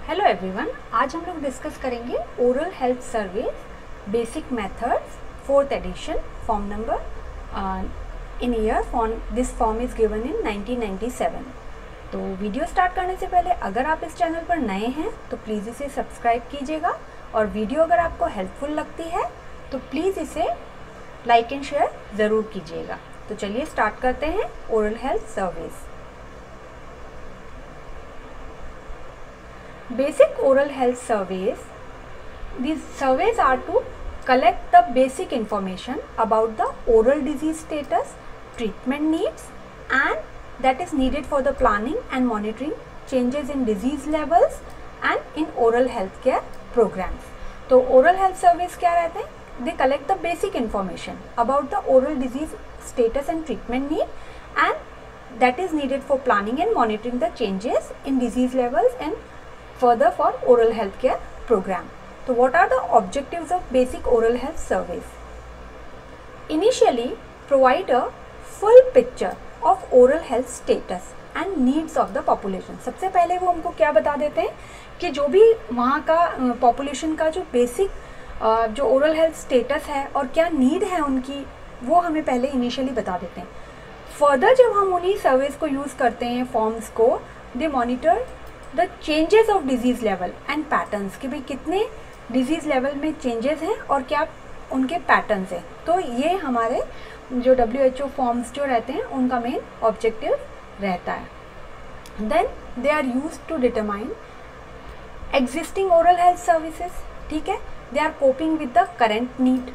Hello everyone, आज हम लोग डिस्कस करेंगे oral health survey basic methods fourth edition form number in year form this form is given in 1997। तो video start करने से पहले अगर आप इस चैनल पर नए हैं तो प्लीज़ इसे सब्सक्राइब कीजिएगा और वीडियो अगर आपको हेल्पफुल लगती है तो प्लीज़ इसे लाइक एंड शेयर ज़रूर कीजिएगा। तो चलिए स्टार्ट करते हैं oral health surveys. Basic oral health surveys. These surveys are to collect the basic information about the oral disease status, treatment needs, and that is needed for the planning and monitoring changes in disease levels and in oral health care programs. तो oral health surveys क्या रहते हैं? They collect the basic information about the oral disease status and treatment need and that is needed for planning and monitoring the changes in disease levels and further for oral health care program. So what are the objectives of basic oral health surveys? Initially provide a full picture of oral health status and needs of the population. सबसे पहले वो हमको क्या बता देते हैं कि जो भी वहाँ का population का जो basic जो oral health status है और क्या need है उनकी, वो हमें पहले initially बता देते हैं। Further जब हम उन्हीं surveys को use करते हैं forms को, they monitor the changes of disease level and patterns कि भाई कितने डिजीज़ लेवल में चेंजेस हैं और क्या उनके पैटर्न्स हैं। तो ये हमारे जो WHO फॉर्म्स जो रहते हैं उनका मेन ऑब्जेक्टिव रहता है। Then they are used to determine existing oral health services. ठीक है, they are coping with the current need.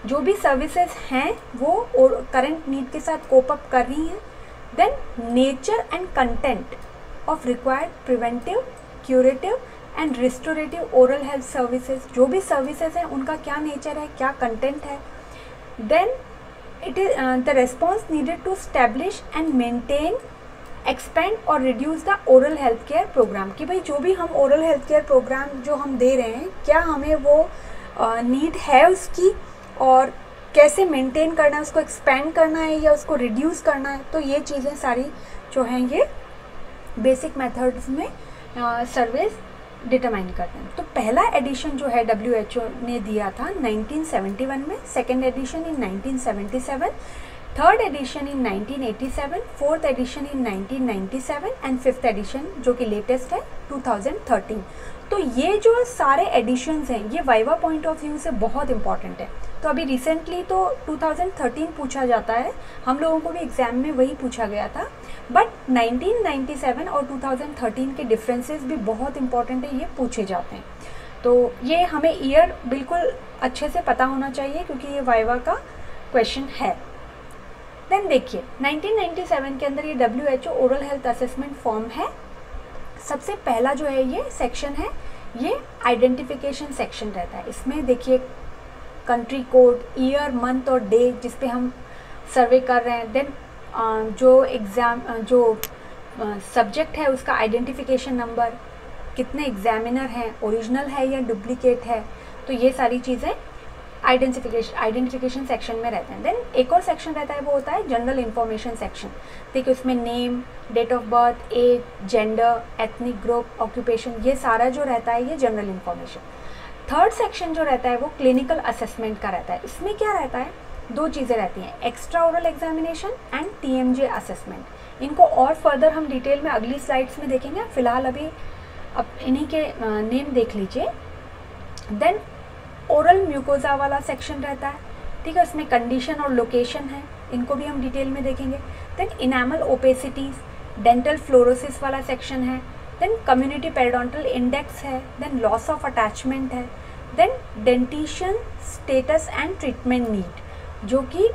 जो भी सर्विसेज हैं वो करेंट नीड के साथ कोप अप कर रही हैं। Then nature and content of required preventive, curative and restorative oral health services। जो भी services हैं उनका क्या nature है, क्या content है। Then it is the response needed to establish and maintain, expand or reduce the oral health care program। कि भाई जो भी हम oral health care program जो हम दे रहे हैं क्या हमें वो need है उसकी और कैसे maintain करना है, उसको expand करना है या उसको reduce करना है। तो ये चीज़ें सारी जो हैं ये बेसिक मेथड्स में सर्वेज डिटरमाइन करते हैं। तो पहला एडिशन जो है WHO ने दिया था 1971 में, second addition in 1977, third addition in 1987, fourth addition in 1997 and fifth edition जो कि लेटेस्ट है 2013। तो ये जो सारे एडिशंस हैं ये वाइवा पॉइंट ऑफ व्यू से बहुत इंपॉर्टेंट है। तो अभी रिसेंटली तो 2013 पूछा जाता है, हम लोगों को भी एग्ज़ाम में वही पूछा गया था, बट 1997 और 2013 के डिफरेंसेस भी बहुत इंपॉर्टेंट है, ये पूछे जाते हैं। तो ये हमें ईयर बिल्कुल अच्छे से पता होना चाहिए क्योंकि ये वाइवा का क्वेश्चन है। देन देखिए 1997 के अंदर ये WHO oral health assessment form है। सबसे पहला जो है ये सेक्शन है, ये आइडेंटिफिकेशन सेक्शन रहता है। इसमें देखिए कंट्री कोड, ईयर, मंथ और डे जिस पे हम सर्वे कर रहे हैं। देन जो सब्जेक्ट है उसका आइडेंटिफिकेशन नंबर, कितने एग्जामिनर हैं, ओरिजिनल है या डुप्लीकेट है। तो ये सारी चीज़ें आइडेंटिफिकेशन सेक्शन में रहते हैं। देन एक और सेक्शन रहता है वो होता है जनरल इन्फॉर्मेशन सेक्शन। देखिए उसमें name, date of birth, age, gender, ethnic group, occupation, ये सारा जो रहता है ये जनरल इन्फॉर्मेशन। थर्ड सेक्शन जो रहता है वो क्लिनिकल असेसमेंट का रहता है। इसमें क्या रहता है, दो चीज़ें रहती हैं, extra oral examination and TMJ assessment. इनको और फर्दर हम डिटेल में अगली स्लाइड्स में देखेंगे, फिलहाल अभी अब इन्हीं के नेम देख लीजिए। देन ओरल म्यूकोजा वाला सेक्शन रहता है। ठीक है, उसमें कंडीशन और लोकेशन है, इनको भी हम डिटेल में देखेंगे। Then enamel opacities, dental fluorosis वाला सेक्शन है। देन कम्युनिटी पेरिडोंटल इंडेक्स है। देन लॉस ऑफ अटैचमेंट है। Then dentition status and treatment need जो कि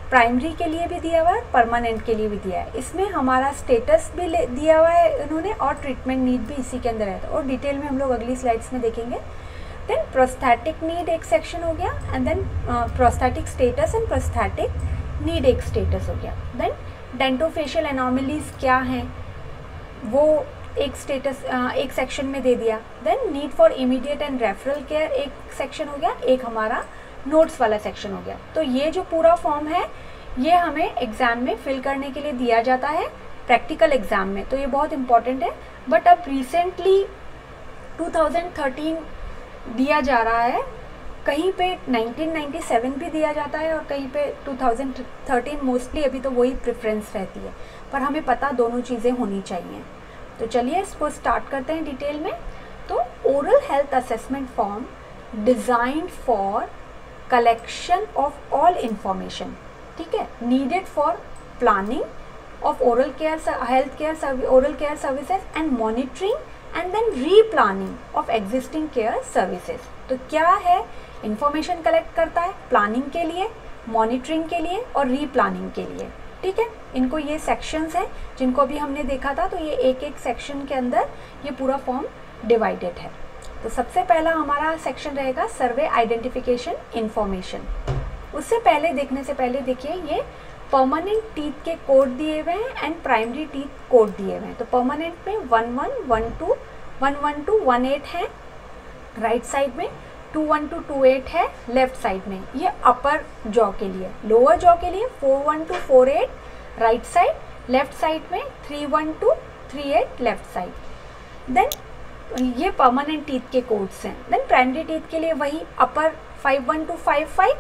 प्राइमरी के लिए भी दिया हुआ है, परमानेंट के लिए भी दिया है। इसमें हमारा स्टेटस भी दिया हुआ है इन्होंने और ट्रीटमेंट नीड भी इसी के अंदर है और डिटेल में हम लोग अगली स्लाइड्स में देखेंगे। देन प्रोस्थेटिक नीड एक सेक्शन हो गया and then prosthetic status and prosthetic need एक स्टेटस हो गया। देन डेंटोफेशियल एनॉमलीज क्या हैं वो एक स्टेटस एक सेक्शन में दे दिया। Then need for immediate and referral care एक सेक्शन हो गया, एक हमारा नोट्स वाला सेक्शन हो गया। तो ये जो पूरा फॉर्म है ये हमें एग्ज़ाम में फिल करने के लिए दिया जाता है प्रैक्टिकल एग्ज़ाम में, तो ये बहुत इंपॉर्टेंट है। बट अब रिसेंटली 2013 दिया जा रहा है, कहीं पे 1997 भी दिया जाता है और कहीं पे 2013 मोस्टली अभी तो वही प्रेफरेंस रहती है, पर हमें पता दोनों चीज़ें होनी चाहिए। तो चलिए इसको स्टार्ट करते हैं डिटेल में। तो oral health assessment form designed for collection of all information, ठीक है, needed for planning of oral care services and monitoring and then replanning of existing care services. तो क्या है, इंफॉर्मेशन कलेक्ट करता है प्लानिंग के लिए, मॉनिटरिंग के लिए और रीप्लानिंग के लिए, ठीक है। इनको ये सेक्शंस हैं जिनको अभी हमने देखा था, तो ये एक एक सेक्शन के अंदर ये पूरा फॉर्म डिवाइडेड है। तो सबसे पहला हमारा सेक्शन रहेगा सर्वे आइडेंटिफिकेशन इंफॉर्मेशन। उससे पहले देखने से पहले देखिए ये परमानेंट टीथ के कोड दिए हुए हैं एंड प्राइमरी टीथ कोड दिए हुए हैं। तो परमानेंट में 11, 12, 112, 18 है राइट साइड में, 212, 28 है लेफ्ट साइड में, ये अपर जॉ के लिए। लोअर जॉ के लिए 412, 48 राइट साइड, लेफ्ट साइड में 312, 38 लेफ्ट साइड। देन ये परमानेंट टीथ के कोड्स हैं। देन प्राइमरी टीथ के लिए वही upper 512, 55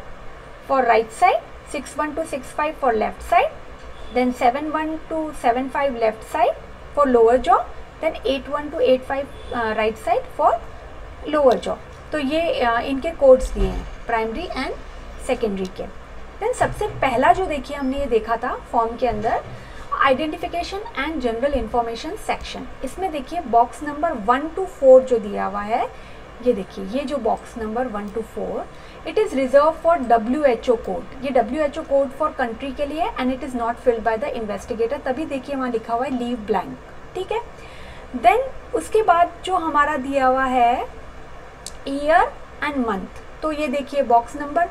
for right side, 612, 65 for left side, then 712, 75 left side for lower jaw, then 812, 85 right side for lower jaw. तो ये इनके कोड्स दिए हैं प्राइमरी एंड सेकेंडरी के। देन सबसे पहला जो देखिए हमने ये देखा था फॉर्म के अंदर identification and general information section. इसमें देखिए बॉक्स नंबर 1 to 4 जो दिया हुआ है, ये देखिए ये जो box number 1 to 4 it is reserve for WHO code. ये WHO कोड फॉर कंट्री के लिए and it is not filled by the investigator, तभी देखिए वहाँ लिखा हुआ है लीव ब्लैंक, ठीक है। देन उसके बाद जो हमारा दिया हुआ है ईयर एंड मंथ, तो ये देखिए बॉक्स नंबर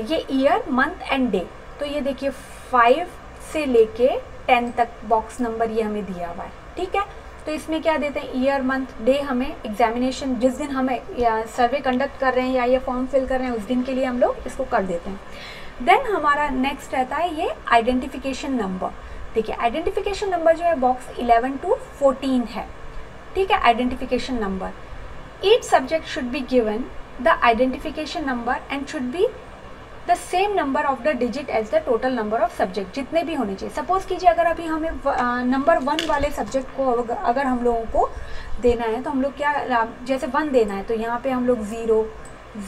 ये ईयर, मंथ एंड डे, तो ये देखिए 5 से लेके 10 तक बॉक्स नंबर ये हमें दिया हुआ है, ठीक है। तो इसमें क्या देते हैं, ईयर, मंथ, डे हमें एग्जामिनेशन जिस दिन हमें या सर्वे कंडक्ट कर रहे हैं या ये फॉर्म फिल कर रहे हैं उस दिन के लिए हम लोग इसको कर देते हैं। देन हमारा नेक्स्ट रहता है ये आइडेंटिफिकेशन नंबर। देखिए आइडेंटिफिकेशन नंबर जो है बॉक्स 11 to 14 है, ठीक है। Identification number, each subject should be given the identification number and should be the same number of the digit as the total number of subject, जितने भी होने चाहिए। सपोज कीजिए अगर अभी हमें नंबर 1 वाले सब्जेक्ट को अगर हम लोगों को देना है तो हम लोग क्या, जैसे 1 देना है तो यहाँ पे हम लोग 0,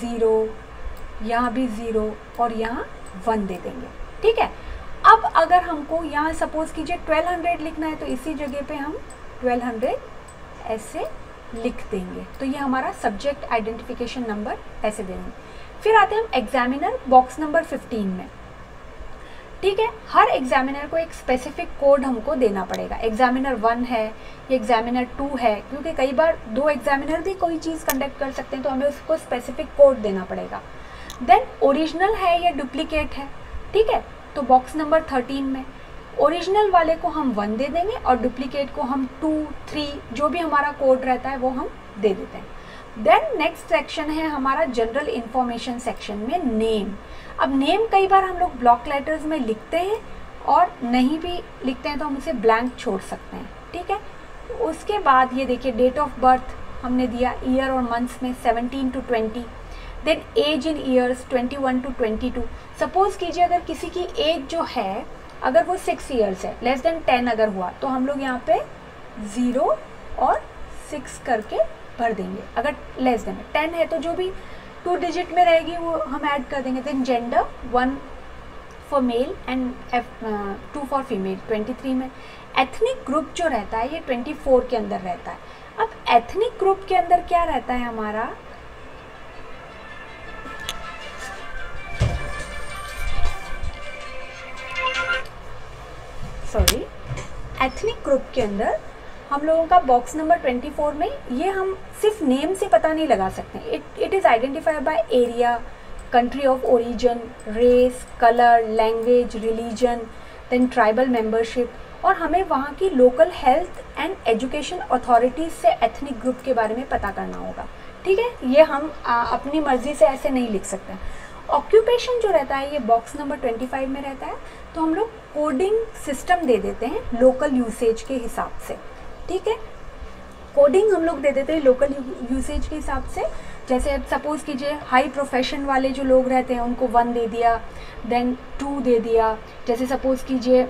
0, यहाँ भी 0 और यहाँ 1 दे देंगे, ठीक है। अब अगर हमको यहाँ सपोज कीजिए 1200 लिखना है तो इसी जगह पे हम 1200 ऐसे लिख देंगे, तो ये हमारा सब्जेक्ट आइडेंटिफिकेशन नंबर ऐसे देंगे। फिर आते हैं हम एग्जामिनर बॉक्स नंबर 15 में, ठीक है। हर एग्जामिनर को एक स्पेसिफिक कोड हमको देना पड़ेगा। एग्जामिनर 1 है, ये एग्जामिनर 2 है, क्योंकि कई बार 2 एग्जामिनर भी कोई चीज़ कंडक्ट कर सकते हैं तो हमें उसको स्पेसिफिक कोड देना पड़ेगा। देन ओरिजिनल है या डुप्लीकेट है, ठीक है, तो बॉक्स नंबर 13 में ओरिजिनल वाले को हम 1 दे देंगे और डुप्लीकेट को हम 2, 3 जो भी हमारा कोड रहता है वो हम दे देते हैं। देन नेक्स्ट सेक्शन है हमारा जनरल इंफॉर्मेशन सेक्शन में नेम। अब नेम कई बार हम लोग ब्लॉक लेटर्स में लिखते हैं और नहीं भी लिखते हैं तो हम उसे ब्लैंक छोड़ सकते हैं, ठीक है। उसके बाद ये देखिए डेट ऑफ बर्थ हमने दिया ईयर और मंथ्स में 17 to 20। Then as in years 21 to 22। Suppose कीजिए अगर किसी की एज जो है अगर वो 6 ईयर्स है, लेस देन 10 अगर हुआ तो हम लोग यहाँ पे 0 और 6 करके भर देंगे। अगर लेस देन 10 है तो जो भी 2 डिजिट में रहेगी वो हम ऐड कर देंगे। Then gender 1 for male and 2 for female 23 में। एथनिक ग्रुप जो रहता है ये 24 के अंदर रहता है। अब एथनिक ग्रुप के अंदर क्या रहता है हमारा, सॉरी, एथनिक ग्रुप के अंदर हम लोगों का बॉक्स नंबर 24 में ये हम सिर्फ नेम से पता नहीं लगा सकते। It is identified by area, country of origin, race, colour, language, religion, then tribal membership, और हमें वहाँ की local health and education authorities से एथनिक ग्रुप के बारे में पता करना होगा, ठीक है। ये हम अपनी मर्जी से ऐसे नहीं लिख सकते। ऑक्यूपेशन जो रहता है ये बॉक्स नंबर 25 में रहता है, तो हम लोग कोडिंग सिस्टम दे देते हैं लोकल यूसेज के हिसाब से, ठीक है। कोडिंग हम लोग दे देते हैं लोकल यूसेज के हिसाब से। जैसे अब सपोज़ कीजिए हाई प्रोफेशन वाले जो लोग रहते हैं उनको 1 दे दिया, देन 2 दे दिया। जैसे सपोज़ कीजिए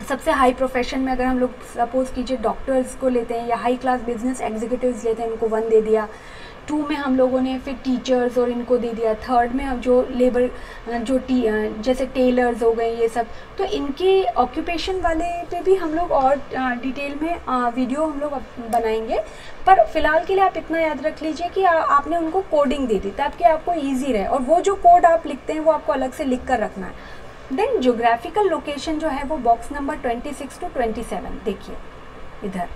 सबसे हाई प्रोफेशन में अगर हम लोग सपोज़ कीजिए डॉक्टर्स को लेते हैं या हाई क्लास बिजनेस एग्जीक्यूटिव्स लेते हैं, उनको 1 दे दिया। 2 में हम लोगों ने फिर टीचर्स और इनको दे दिया। 3rd में हम जो लेबर जो जैसे टेलर्स हो गए ये सब, तो इनके ऑक्यूपेशन वाले पे भी हम लोग और डिटेल में वीडियो हम लोग बनाएंगे। पर फिलहाल के लिए आप इतना याद रख लीजिए कि आपने उनको कोडिंग दे दी ताकि आपको ईजी रहे, और वो जो कोड आप लिखते हैं वो आपको अलग से लिख कर रखना है। देन जोग्राफिकल लोकेशन जो है वो बॉक्स नंबर 26 to 27, देखिए इधर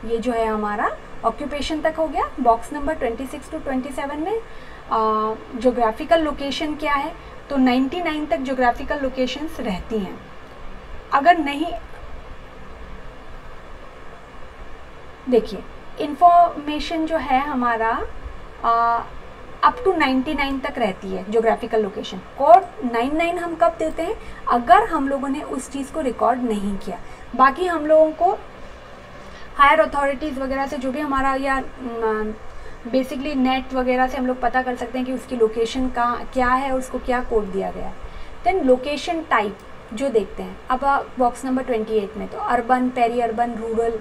ये जो है हमारा ऑक्यूपेशन तक हो गया। बॉक्स नंबर 26 to 27 में जोग्राफिकल लोकेशन क्या है, तो 99 तक जोग्राफिकल लोकेशंस रहती हैं। अगर नहीं, देखिए इंफॉर्मेशन जो है हमारा अप टू 99 तक रहती है जोग्राफिकल लोकेशन। और 99 हम कब देते हैं, अगर हम लोगों ने उस चीज़ को रिकॉर्ड नहीं किया। बाकी हम लोगों को हायर अथॉरिटीज़ वगैरह से जो भी हमारा या बेसिकली नेट वगैरह से हम लोग पता कर सकते हैं कि उसकी लोकेशन क्या है और उसको क्या कोड दिया गया है। देन लोकेशन टाइप जो देखते हैं अब बॉक्स नंबर 28 में, तो urban, peri urban, rural,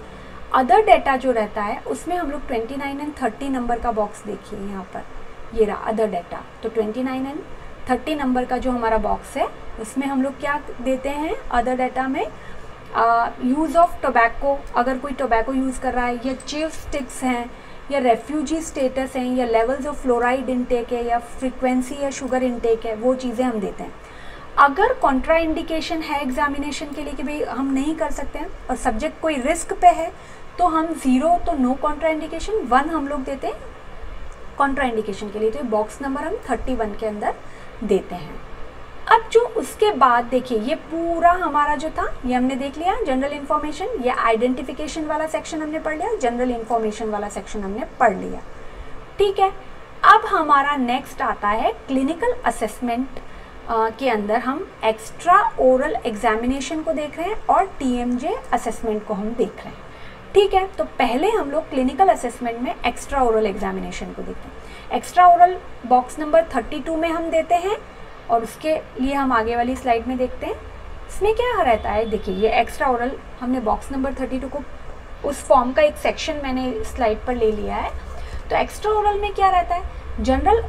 other data जो रहता है उसमें हम लोग 29 एंड 30 नंबर का बॉक्स देखिए यहाँ पर, ये रहा अदर डेटा। तो 29 एंड 30 नंबर का जो हमारा बॉक्स है उसमें हम लोग क्या देते हैं अदर डेटा में, यूज़ ऑफ टोबैको, अगर कोई टोबैको यूज़ कर रहा है, या चिव स्टिक्स हैं, या रेफ्यूजी स्टेटस हैं, या लेवल्स ऑफ फ्लोराइड इनटेक है, या फ्रीक्वेंसी या शुगर इनटेक है, वो चीज़ें हम देते हैं। अगर कॉन्ट्रा इंडिकेशन है एग्जामिनेशन के लिए कि भाई हम नहीं कर सकते हैं और सब्जेक्ट कोई रिस्क पे है, तो हम 0 तो नो कॉन्ट्रा इंडिकेशन, 1 हम लोग देते हैं कॉन्ट्रा इंडिकेशन के लिए। तो बॉक्स नंबर हम 31 के अंदर देते हैं। अब जो उसके बाद देखिए ये पूरा हमारा जो था ये हमने देख लिया जनरल इन्फॉर्मेशन, ये आइडेंटिफिकेशन वाला सेक्शन हमने पढ़ लिया, जनरल इन्फॉर्मेशन वाला सेक्शन हमने पढ़ लिया, ठीक है। अब हमारा नेक्स्ट आता है क्लिनिकल असेसमेंट के अंदर हम एक्स्ट्रा ओरल एग्जामिनेशन को देख रहे हैं और TMJ असेसमेंट को हम देख रहे हैं, ठीक है। तो पहले हम लोग क्लिनिकल असेसमेंट में एक्स्ट्रा ओरल एग्जामिनेशन को देखते हैं। एक्स्ट्रा ओरल बॉक्स नंबर 32 में हम देते हैं और उसके लिए हम आगे वाली स्लाइड में देखते हैं इसमें क्या रहता है। देखिए ये एक्स्ट्रा ओरल हमने बॉक्स नंबर 32 को उस फॉर्म का एक सेक्शन मैंने स्लाइड पर ले लिया है। तो एक्स्ट्रा ओरल में क्या रहता है, जनरल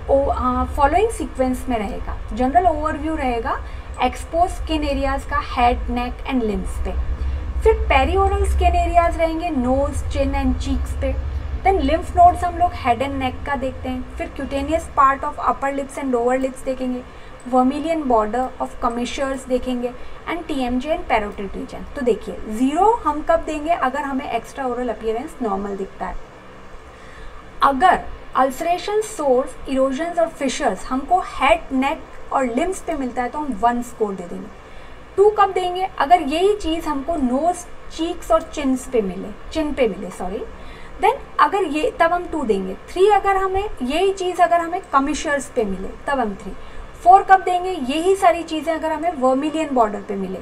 फॉलोइंग सीक्वेंस में रहेगा। जनरल ओवरव्यू रहेगा एक्सपोज स्किन एरियाज का हेड, नेक एंड लिम्स पे। फिर पेरी ओरल स्किन एरियाज रहेंगे नोज, चिन एंड चीक्स पे। देन लिम्फ नोड्स हम लोग हेड एंड नेक का देखते हैं। फिर cutaneous part of upper lips and lower lips देखेंगे। वर्मिलियन बॉर्डर ऑफ कमिश्यर्स देखेंगे and TMJ and parotid region. तो देखिए 0 हम कब देंगे, अगर हमें एक्स्ट्रा ओरल अपीयरेंस नॉर्मल दिखता है। अगर अल्सरेशन, सोर्स, इरोजन्स और फिशर्स हमको हेड, नेक और लिम्स पे मिलता है तो हम 1 स्कोर दे देंगे। 2 कब देंगे, अगर यही चीज़ हमको नोज, चीक्स और चिन पे मिले सॉरी, देन अगर ये तब हम 2 देंगे। 3 अगर हमें यही चीज़ अगर हमें कमिश्यर्स पे मिले तब हम 3। 4 कब देंगे, यही सारी चीज़ें अगर हमें वर्मिलियन बॉर्डर पे मिले।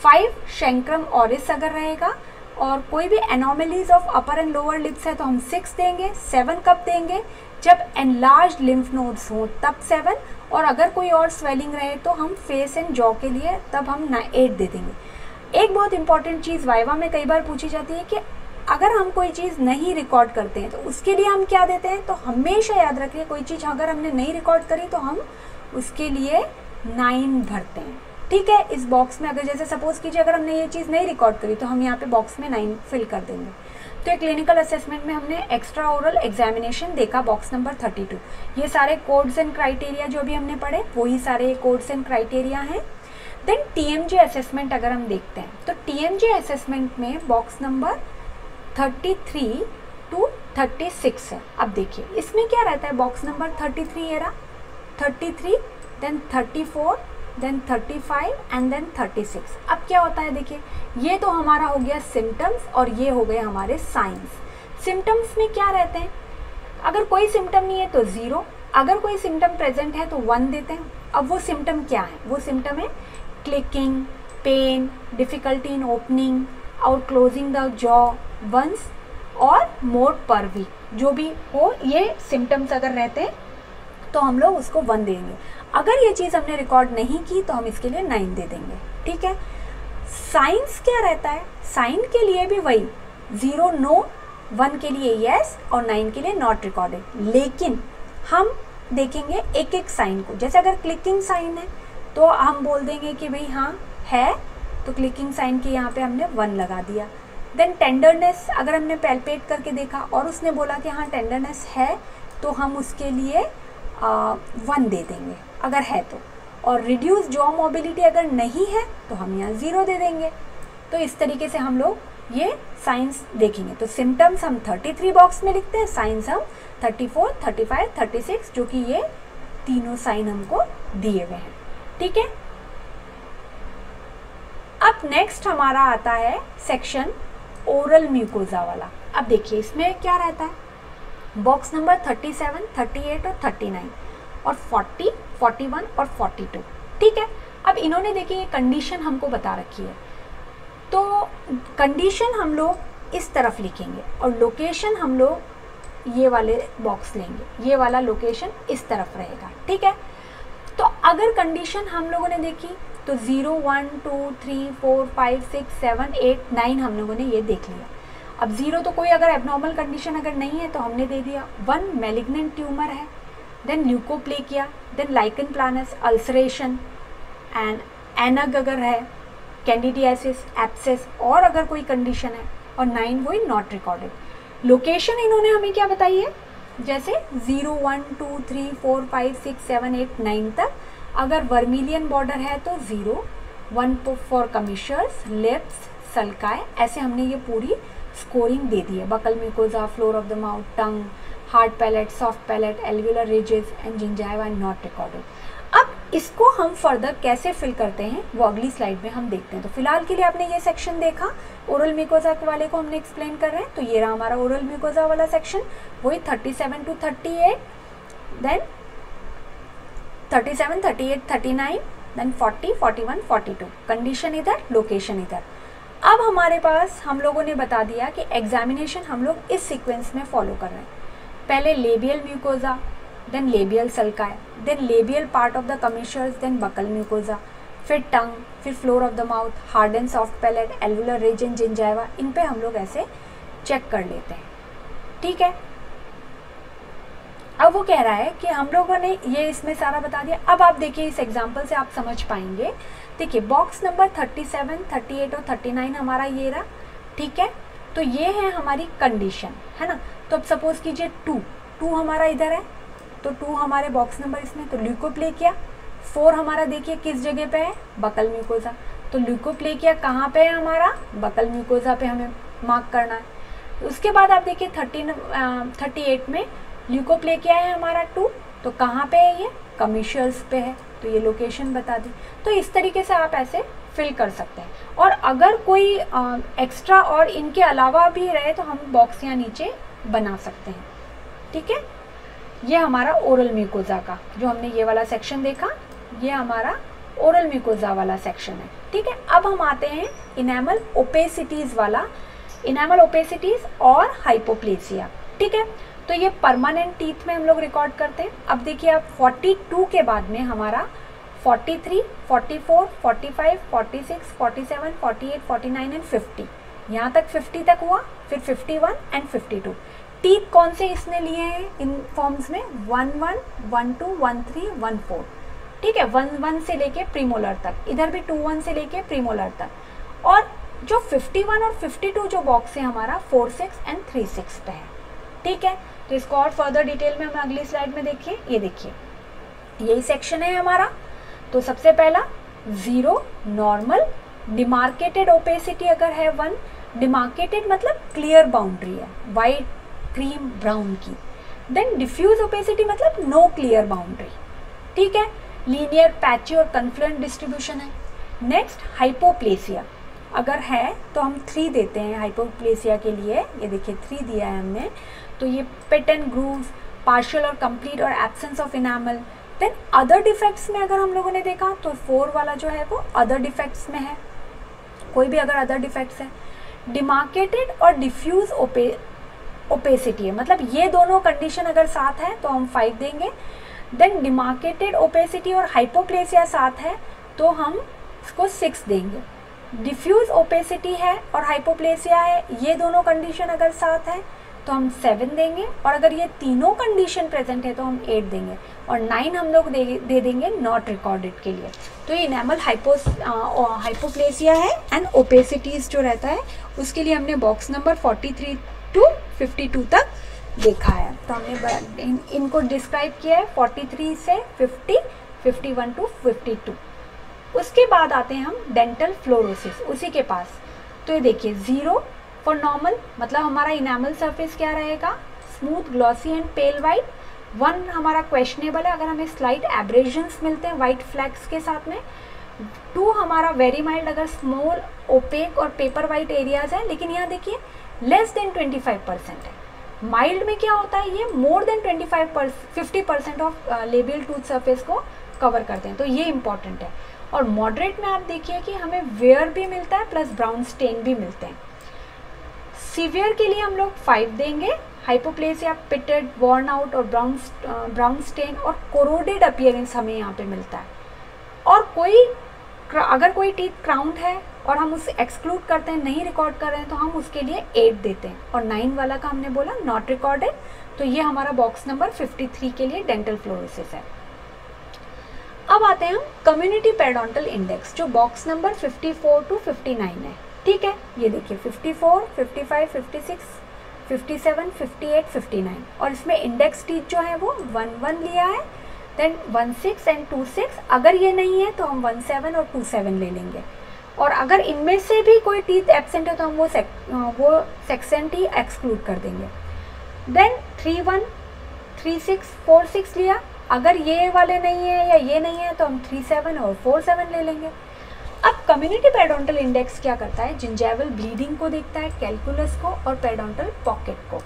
5 शैंक्रम ऑरिस अगर रहेगा और कोई भी anomalies of upper and lower lips है तो हम 6 देंगे। 7 कब देंगे, जब एनलार्ज लिम्फ नोड्स हों तब 7, और अगर कोई और स्वेलिंग रहे तो हम फेस एंड जॉ के लिए तब हम 8 दे देंगे। एक बहुत इंपॉर्टेंट चीज़ वाइवा में कई बार पूछी जाती है कि अगर हम कोई चीज़ नहीं रिकॉर्ड करते हैं तो उसके लिए हम क्या देते हैं, तो हमेशा याद रखिए कोई चीज़ अगर हमने नहीं रिकॉर्ड करी तो हम उसके लिए 9 भरते हैं, ठीक है। इस बॉक्स में अगर जैसे सपोज कीजिए अगर हमने ये चीज़ नहीं रिकॉर्ड करी तो हम यहाँ पे बॉक्स में 9 फिल कर देंगे। तो ये क्लिनिकल असेसमेंट में हमने एक्स्ट्रा ओरल एग्जामिनेशन देखा बॉक्स नंबर 32। ये सारे कोड्स एंड क्राइटेरिया जो भी हमने पढ़े वही सारे कोड्स एंड क्राइटेरिया हैं। देन TMJ असेसमेंट अगर हम देखते हैं तो TMJ असेसमेंट में बॉक्स नंबर 33 to 36 है। अब देखिए इसमें क्या रहता है, बॉक्स नंबर 33 ये रहा, 33 देन 34 देन 35 एंड देन 36। अब क्या होता है, देखिए ये तो हमारा हो गया सिम्टम्स और ये हो गए हमारे साइंस। सिम्टम्स में क्या रहते हैं, अगर कोई सिम्टम नहीं है तो 0, अगर कोई सिम्टम प्रेजेंट है तो 1 देते हैं। अब वो सिम्टम क्या है, वो सिम्टम है clicking, pain, difficulty in opening और क्लोजिंग द जॉ वंस, और मोर पर वीक, जो भी हो ये सिम्टम्स अगर रहते हैं तो हम लोग उसको 1 देंगे। अगर ये चीज़ हमने रिकॉर्ड नहीं की तो हम इसके लिए 9 दे देंगे। ठीक है, साइंस क्या रहता है, साइन के लिए भी वही 0 नो, 1 के लिए येस और 9 के लिए नॉट रिकॉर्डेड। लेकिन हम देखेंगे एक एक साइन को, जैसे अगर क्लिकिंग साइन है तो हम बोल देंगे कि भाई हाँ है, तो क्लिकिंग साइन के यहाँ पे हमने 1 लगा दिया। देन टेंडरनेस, अगर हमने पैल्पेट करके देखा और उसने बोला कि हाँ टेंडरनेस है, तो हम उसके लिए 1 दे देंगे अगर है तो। और रिड्यूस जॉ मोबिलिटी अगर नहीं है तो हम यहाँ 0 दे देंगे। तो इस तरीके से हम लोग ये साइंस देखेंगे। तो सिम्टम्स हम 33 बॉक्स में लिखते हैं, साइंस हम 34, 35, 36, जो कि ये तीनों साइन हमको दिए हुए हैं। ठीक है, अब नेक्स्ट हमारा आता है सेक्शन ओरल म्यूकोजा वाला। अब देखिए इसमें क्या रहता है, बॉक्स नंबर 37, 38 और 39 और 40, 41 और 42। ठीक है, अब इन्होंने देखिए ये कंडीशन हमको बता रखी है, तो कंडीशन हम लोग इस तरफ लिखेंगे और लोकेशन हम लोग ये वाले बॉक्स लेंगे, ये वाला लोकेशन इस तरफ रहेगा। ठीक है, तो अगर कंडीशन हम लोगों ने देखी तो 0, 1, 2, 3, 4, 5, 6, 7, 8, 9 हम लोगों ने ये देख लिया। अब 0 तो कोई अगर एबनॉर्मल कंडीशन अगर नहीं है तो हमने दे दिया। 1 मैलिग्नेंट ट्यूमर है, then leukoplakia, then lichen planus, ulceration and एनग अगर है, कैंडिडियासिस, एब्सेस और अगर कोई कंडीशन है, और 9 वही नॉट रिकॉर्डेड। लोकेशन इन्होंने हमें क्या बताई है, जैसे 0, 1, 2, 3, 4, 5, 6, 7, 8, 9 तक। अगर वर्मिलियन बॉर्डर है तो 0, 1 फॉर कमिशर्स, लिप्स, सल्काई, ऐसे हमने ये पूरी स्कोरिंग दे दी है। Buccal mucosa, floor of the mouth, tongue, hard palate, soft palate, alveolar ridges and gingiva not recorded. अब इसको हम फर्दर कैसे फिल करते हैं वो अगली स्लाइड में हम देखते हैं। तो फिलहाल के लिए आपने ये सेक्शन देखा, ओरल म्यूकोजा वाले को हमने एक्सप्लेन कर रहे हैं। तो ये रहा हमारा ओरल म्यूकोजा वाला सेक्शन, वही 37 to 38, देन 37, 38, 39, देन 40, 41, 42। कंडीशन इधर, लोकेशन इधर। अब हमारे पास हम लोगों ने बता दिया कि एग्जामिनेशन हम लोग इस सीक्वेंस में फॉलो कर रहे हैं। पहले labial mucosa, then labial sulci, then labial part of the commissures, then buccal mucosa, फिर टंग, फिर floor of the mouth, hard and soft palate, alveolar region, gingiva. इन पे हम लोग ऐसे चेक कर लेते हैं। ठीक है, अब वो कह रहा है कि हम लोगों ने ये इसमें सारा बता दिया। अब आप देखिए इस एग्जाम्पल से आप समझ पाएंगे। देखिए बॉक्स नंबर 37, 38 और 39 हमारा ये रहा। ठीक है, तो ये है हमारी कंडीशन, है ना। तो अब सपोज कीजिए 2 हमारा इधर है, तो 2 हमारे बॉक्स नंबर इसमें, तो ल्यूकोप्लेकिया। 4 हमारा देखिए किस जगह पे है, बकल म्यूकोजा। तो ल्यूकोप्लेकिया कहाँ पे है हमारा, बकल म्यूकोजा पे हमें मार्क करना है। उसके बाद आप देखिए 38 में ल्यूकोप्लेकिया है हमारा 2, तो कहाँ पे है ये, कमिशर्स पे है, तो ये लोकेशन बता दी। तो इस तरीके से आप ऐसे फिल कर सकते हैं। और अगर कोई एक्स्ट्रा और इनके अलावा भी रहे तो हम बॉक्स यहाँ नीचे बना सकते हैं। ठीक है, ये हमारा ओरल म्यूकोजा का जो हमने ये वाला सेक्शन देखा, ये हमारा ओरल म्यूकोजा वाला सेक्शन है। ठीक है, अब हम आते हैं इनेमल ओपेसिटीज़ वाला, इनेमल ओपेसिटीज़ और हाइपोप्लेसिया। ठीक है, तो ये परमानेंट टीथ में हम लोग रिकॉर्ड करते हैं। अब देखिए आप 42 के बाद में हमारा 43, 44, 45, 46, 47, 48, 49 एंड 50, यहाँ तक 50 तक हुआ। फिर 51 एंड 52। टीथ कौन से इसने लिए हैं इन फॉर्म्स में, 11, 12, 13, 14। ठीक है, 11 से लेके प्रीमोलर तक, इधर भी 21 से लेके प्रीमोलर तक। और जो 51 और 52 जो बॉक्स है हमारा 4, 6 एंड 3, 6 पे है। ठीक है, तो इसको और फर्दर डिटेल में हम अगली स्लाइड में देखिए। ये देखिए यही सेक्शन है हमारा। तो सबसे पहला 0 नॉर्मल, डिमार्केटेड ओपेसिटी अगर है 1, डिमार्केटेड मतलब क्लियर बाउंड्री है, वाइट, क्रीम, ब्राउन की। देन डिफ्यूज ओपेसिटी मतलब नो क्लियर बाउंड्री। ठीक है, लीनियर, पैची और कन्फ्लुएंट डिस्ट्रीब्यूशन है। नेक्स्ट हाइपोप्लेसिया अगर है तो हम 3 देते हैं हाइपोप्लेसिया के लिए। ये देखिए 3 दिया है हमने। तो ये पिट एंड ग्रूव, पार्शियल और कंप्लीट और absence of enamel. Then other defects में अगर हम लोगों ने देखा तो 4 वाला जो है वो अदर डिफेक्ट्स में है, कोई भी अगर अदर डिफेक्ट्स है। डिमार्केटेड और डिफ्यूज ओपेसिटी है, मतलब ये दोनों कंडीशन अगर साथ है तो हम 5 देंगे। देन डिमार्केटेड ओपेसिटी और हाइपोप्लेसिया साथ है तो हम इसको 6 देंगे। डिफ्यूज ओपेसिटी है और हाइपोप्लेसिया है, ये दोनों कंडीशन अगर साथ है तो हम 7 देंगे, और अगर ये तीनों कंडीशन प्रेजेंट है तो हम 8 देंगे, और 9 हम लोग दे देंगे नॉट रिकॉर्डेड के लिए। तो ये इनेमल हाइपोप्लेसिया है एंड ओपेसिटीज जो रहता है उसके लिए हमने बॉक्स नंबर 43 टू 52 तक देखा है। तो हमने इनको डिस्क्राइब किया है 43 से 50, 51 टू 52। उसके बाद आते हैं हम डेंटल फ्लोरोसिस, उसी के पास। तो ये देखिए 0 फॉर नॉर्मल, मतलब हमारा इनेमल सरफेस क्या रहेगा, smooth, glossy and pale white. 1 हमारा क्वेश्चनेबल है अगर हमें स्लाइट एब्रेजन्स मिलते हैं वाइट फ्लैग्स के साथ में। 2 हमारा वेरी माइल्ड अगर स्मॉल ओपेक और पेपर वाइट एरियाज है, लेकिन यहाँ देखिए लेस देन 25% है। माइल्ड में क्या होता है, ये more than 50% of labial tooth surface को कवर करते हैं, तो ये इंपॉर्टेंट है। और मॉडरेट में आप देखिए कि हमें वेयर भी मिलता है प्लस ब्राउन स्टेन भी मिलते हैं। सीवियर के लिए हम लोग 5 देंगे। हाइपोप्लेसिया, पिटेड, वॉर्न आउट और ब्राउन स्टेन और कोरोडेड अपीयरेंस हमें यहाँ पे मिलता है। और अगर कोई टीथ क्राउंड है और हम उसे एक्सक्लूड करते हैं, नहीं रिकॉर्ड कर रहे हैं, तो हम उसके लिए 8 देते हैं। और 9 वाला का हमने बोला नॉट रिकॉर्डेड, तो ये हमारा बॉक्स नंबर 53 के लिए डेंटल फ्लोरोसिस है। अब आते हैं हम कम्युनिटी पेरिडोंटल इंडेक्स, जो बॉक्स नंबर 54 टू 59 है। ठीक है, ये देखिए 54, 55, 56, 57, 58, 59, और इसमें इंडेक्स टीथ जो है वो 11 लिया है, देन 16 एंड 26। अगर ये नहीं है तो हम 17 और 27 ले लेंगे, और अगर इनमें से भी कोई टीथ एब्सेंट है तो हम वो सेक्शन टी एक्सक्लूड कर देंगे। देन 31, 36, 46 लिया, अगर ये वाले नहीं है या ये नहीं है तो हम 37 और 47 ले लेंगे। अब कम्युनिटी पेरिडोंटल इंडेक्स क्या करता है, जिंजैवल ब्लीडिंग को देखता है, कैलकुलस को और पेरिडोंटल पॉकेट को।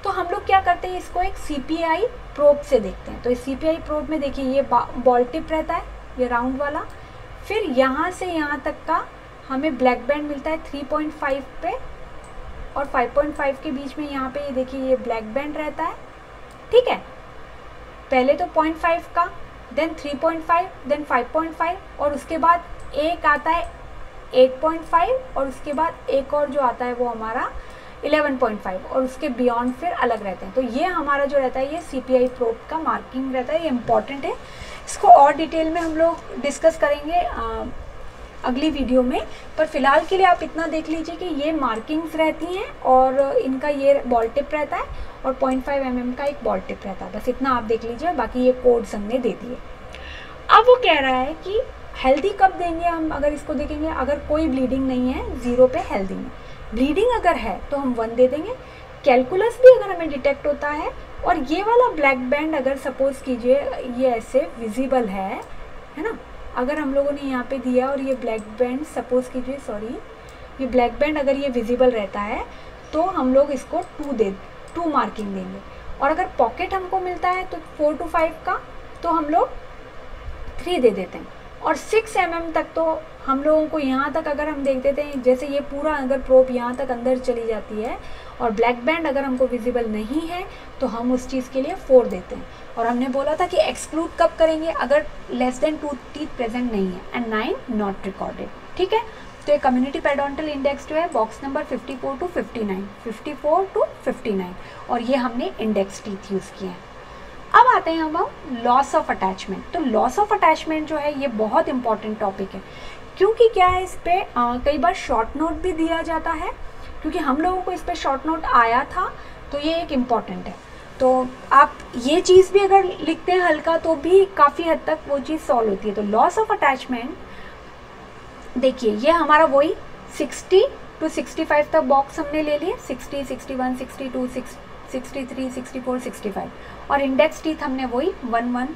तो हम लोग क्या करते हैं, इसको एक CPI प्रोब से देखते हैं। तो इस CPI प्रोब में देखिए ये बॉल टिप रहता है, ये राउंड वाला, फिर यहाँ से यहाँ तक का हमें ब्लैक बैंड मिलता है 3.5 पे, और 5.5 के बीच में यहाँ पे ये देखिए ये ब्लैक बैंड रहता है। ठीक है, पहले तो 0.5 का, देन 3.5, देन 5.5, और उसके बाद एक आता है 8.5, और उसके बाद एक और जो आता है वो हमारा 11.5, और उसके बियॉन्ड फिर अलग रहते हैं। तो ये हमारा जो रहता है ये CPI प्रोब का मार्किंग रहता है, ये इम्पॉर्टेंट है। इसको और डिटेल में हम लोग डिस्कस करेंगे अगली वीडियो में, पर फिलहाल के लिए आप इतना देख लीजिए कि ये मार्किंग्स रहती हैं और इनका ये बॉल टिप रहता है और 0.5 mm का एक बॉल टिप रहता है, बस इतना आप देख लीजिए, बाकी ये कोड्स हमने दे दिए। अब वो कह रहा है कि हेल्दी कब देंगे हम, अगर इसको देखेंगे, अगर कोई ब्लीडिंग नहीं है 0 पे हेल्दी में, ब्लीडिंग अगर है तो हम 1 दे देंगे। कैलकुलस भी अगर हमें डिटेक्ट होता है, और ये वाला ब्लैक बैंड अगर सपोज कीजिए ये ऐसे विजिबल है ना, अगर हम लोगों ने यहाँ पे दिया और ये ब्लैक बैंड सपोज कीजिए, सॉरी, ये ब्लैक बैंड अगर ये विजिबल रहता है तो हम लोग इसको 2 मार्किंग देंगे। और अगर पॉकेट हमको मिलता है तो 4 to 5 का, तो हम लोग 3 दे देते हैं। और 6 mm तक तो हम लोगों को यहाँ तक अगर हम देख देते हैं, जैसे ये पूरा अगर प्रोब यहाँ तक अंदर चली जाती है और ब्लैक बैंड अगर हमको विजिबल नहीं है तो हम उस चीज़ के लिए 4 देते हैं। और हमने बोला था कि एक्सक्लूड कब करेंगे, अगर लेस देन 2 टीथ प्रेजेंट नहीं है, एंड 9 नॉट रिकॉर्डेड। ठीक है, तो ये कम्युनिटी पेरिडोंटल इंडेक्स जो है बॉक्स नंबर 54 to 59, 54 to 59, और ये हमने इंडेक्स टीथ यूज़ किए हैं। अब आते हैं हम लॉस ऑफ अटैचमेंट। तो लॉस ऑफ अटैचमेंट जो है ये बहुत इंपॉर्टेंट टॉपिक है, क्योंकि क्या है, इस पर कई बार शॉर्ट नोट भी दिया जाता है, क्योंकि हम लोगों को इस पर शॉर्ट नोट आया था, तो ये एक इम्पॉर्टेंट है। तो आप ये चीज़ भी अगर लिखते हैं हल्का तो भी काफ़ी हद तक वो चीज़ सॉल्व होती है। तो लॉस ऑफ अटैचमेंट देखिए, ये हमारा वही 60 to 65 तक बॉक्स हमने ले लिए, 60, 61, 62, 63, 64, 65, और इंडेक्स टीथ हमने वही 11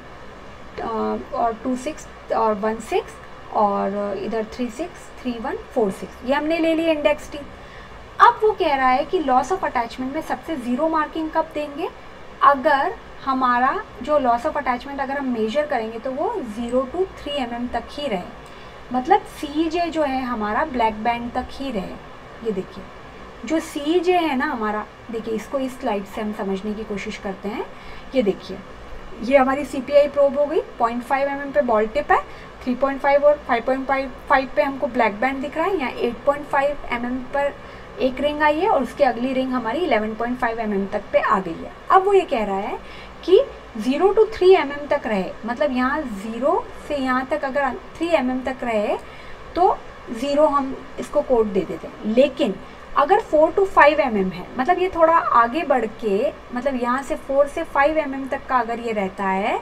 और 26 और 16 और इधर 36, 31, 46, ये हमने ले लिए इंडेक्स टीथ। अब वो कह रहा है कि लॉस ऑफ अटैचमेंट में सबसे 0 मार्किंग कब देंगे, अगर हमारा जो लॉस ऑफ अटैचमेंट अगर हम मेजर करेंगे तो वो 0 to 3 mm तक ही रहे, मतलब CJ जो है हमारा ब्लैक बैंड तक ही रहे। ये देखिए जो CJ है ना हमारा, देखिए इसको इस स्लाइड से हम समझने की कोशिश करते हैं। ये देखिए, ये हमारी CPI प्रोब हो गई, 0.5 mm पे बॉल टिप है, 3.5 और 5.5 पे हमको ब्लैक बैंड दिख रहा है। यहाँ 8.5 mm पर एक रिंग आई है और उसकी अगली रिंग हमारी 11.5 mm तक पे आ गई है। अब वो ये कह रहा है कि 0 to 3 mm तक रहे, मतलब यहाँ 0 से यहाँ तक अगर 3 mm तक रहे तो 0 हम इसको कोड दे देते हैं। लेकिन अगर 4 to 5 mm है, मतलब ये थोड़ा आगे बढ़ के, मतलब यहाँ से 4 से 5 mm तक का अगर ये रहता है